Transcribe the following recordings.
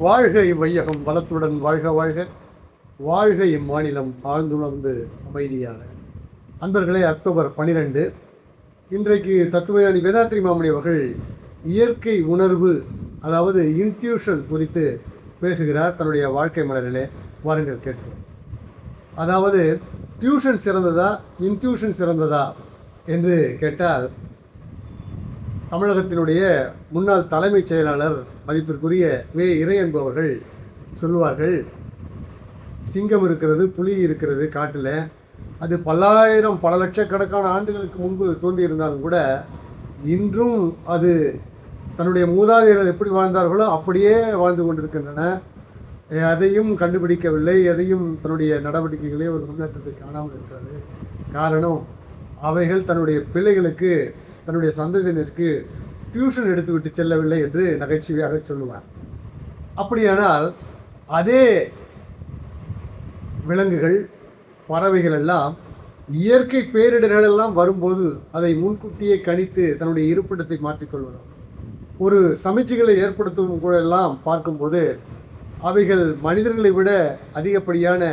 வாழ்க இவ்வையகம் வளத்துடன் வாழ்க வாழ்க, வாழ்க இம்மாநிலம் ஆழ்ந்துணர்ந்து அமைதியாக. அன்பர்களே, அக்டோபர் 12 இன்றைக்கு தத்துவஞானி வேதாத்ரி மாமணி அவர்கள் இயற்கை உணர்வு, அதாவது இன்ட்யூஷன் குறித்து பேசுகிறார் தன்னுடைய வாழ்க்கை மலரிலே. வாருங்கள் கேட்போம். அதாவது டியூஷன் சிறந்ததா இன்ட்யூஷன் சிறந்ததா என்று கேட்டால், தமிழகத்தினுடைய முன்னாள் தலைமைச் செயலாளர் மதிப்பிற்குரிய வே. இறை என்பவர்கள் சொல்லுவார்கள், சிங்கம் இருக்கிறது, புலி இருக்கிறது காட்டில். அது பல லட்சக்கணக்கான ஆண்டுகளுக்கு முன்பு தோன்றியிருந்தாலும் கூட இன்றும் அது தன்னுடைய மூதாதையர்கள் எப்படி வாழ்ந்தார்களோ அப்படியே வாழ்ந்து கொண்டிருக்கின்றன. எதையும் கண்டுபிடிக்கவில்லை, எதையும் தன்னுடைய நடவடிக்கைகளே ஒரு முன்னேற்றத்தை காணாமல் இருக்கிறது. காரணம், அவைகள் தன்னுடைய பிள்ளைகளுக்கு, தன்னுடைய சந்ததியினருக்கு டியூஷன் எடுத்துவிட்டு செல்லவில்லை என்று நகைச்சுவையாக சொல்லுவார். அப்படியானால் அதே விலங்குகள், பறவைகள் எல்லாம் இயற்கை பேரிடர்கள் எல்லாம் வரும்போது அதை முன்கூட்டியே கணித்து தன்னுடைய இருப்பிடத்தை மாற்றிக்கொள்வதும், ஒரு சமிச்சைகளை ஏற்படுத்தும் கூட எல்லாம் பார்க்கும்போது அவைகள் மனிதர்களை விட அதிகப்படியான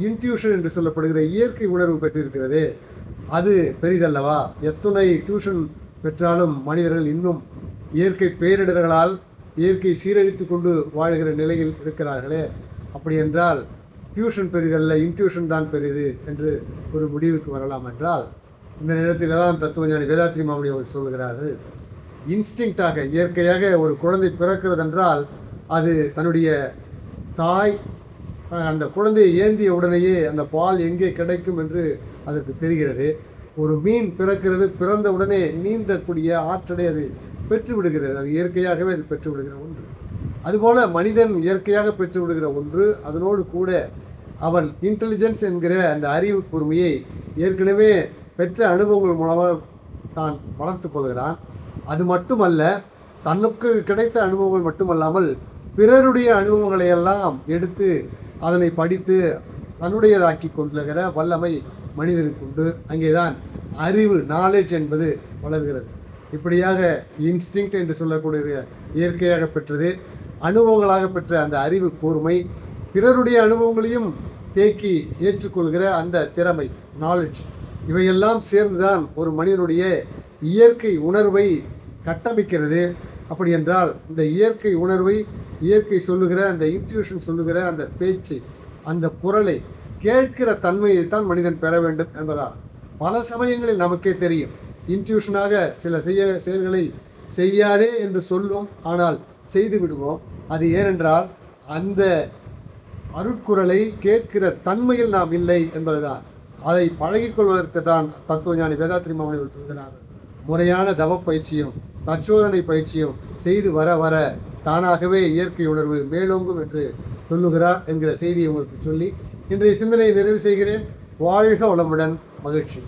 இன்ட்யூஷன் என்று சொல்லப்படுகிற இயற்கை உணர்வு பெற்றிருக்கிறது. அது பெரிதல்லவா? எத்தனை டியூஷன் பெற்றாலும் மனிதர்கள் இன்னும் இயற்கை பேரிடர்களால் இயற்கை சீரழித்து கொண்டு வாழ்கிற நிலையில் இருக்கிறார்களே. அப்படி என்றால் டியூஷன் பெரிதல்ல, இன்ட்யூஷன் தான் பெரிது என்று ஒரு முடிவுக்கு வரலாம் என்றால், இந்த நேரத்தில் தான் தத்துவஞானி வேதாத்ரி மாமணி அவர்கள் சொல்கிறார்கள், இன்ஸ்டிங்க்டாக, இயற்கையாக ஒரு குழந்தை பிறக்கிறது என்றால் அது தன்னுடைய தாய் அந்த குழந்தையை ஏந்திய உடனேயே அந்த பால் எங்கே கிடைக்கும் என்று அதற்கு தெரிகிறது. ஒரு மீன் பிறக்கிறது, பிறந்த உடனே நீந்தக்கூடிய ஆற்றலை அது பெற்று விடுகிறது. அது இயற்கையாகவே அது பெற்று விடுகிற ஒன்று. அதுபோல மனிதன் இயற்கையாக பெற்று விடுகிற ஒன்று. அதனோடு கூட அவன் இன்டெலிஜென்ஸ் என்கிற அந்த அறிவு கூர்மையை ஏற்கனவே பெற்ற அனுபவங்கள் மூலமாக தான் வளர்த்து கொள்கிறான். அது மட்டுமல்ல, தனக்கு கிடைத்த அனுபவங்கள் மட்டுமல்லாமல் பிறருடைய அனுபவங்களை எல்லாம் எடுத்து அதனை படித்து தன்னுடையதாக்கி கொள்ளுகிற வல்லமை மனிதனுக்கு உண்டு. அங்கேதான் அறிவு, நாலேஜ் என்பது வளர்கிறது. இப்படியாக இன்ஸ்டிங்க்ட் என்று சொல்லக்கூடிய இயற்கையாக பெற்றது, அனுபவங்களாக பெற்ற அந்த அறிவு கூர்மை, பிறருடைய அனுபவங்களையும் தேக்கி ஏற்றுக்கொள்கிற அந்த திறமை, நாலேஜ், இவையெல்லாம் சேர்ந்துதான் ஒரு மனிதனுடைய இயற்கை உணர்வை கட்டமைக்கிறது. அப்படி என்றால் இந்த இயற்கை உணர்வை, இயற்கை சொல்லுகிற அந்த இன்ட்யூஷன் சொல்லுகிற அந்த பேச்சு, அந்த குரலை கேட்கிற தன்மையைத்தான் மனிதன் பெற வேண்டும் என்பதால் பல சமயங்களில் நமக்கே தெரியும், இன்ட்யூஷனாக சில செயல்களை செய்யாதே என்று சொல்லும், ஆனால் செய்து விடுவோம். அது ஏனென்றால் அந்த அருட்குரலை கேட்கிற தன்மையில் நாம் இல்லை என்பதுதான். அதை பழகிக்கொள்வதற்கு தான் தத்துவஞானி வேதாத்ரி மாமணி சொல்கிறார்கள், முறையான தவ பயிற்சியும் தற்சோதனை பயிற்சியும் செய்து வர வர தானாகவே இயற்கை உணர்வு மேலோங்கும் என்று சொல்லுகிறார் என்கிற செய்தியை உங்களுக்கு சொல்லி இன்றைய சிந்தனையை நிறைவு செய்கிறேன். வாழ்க வளமுடன், மகிழ்ச்சி.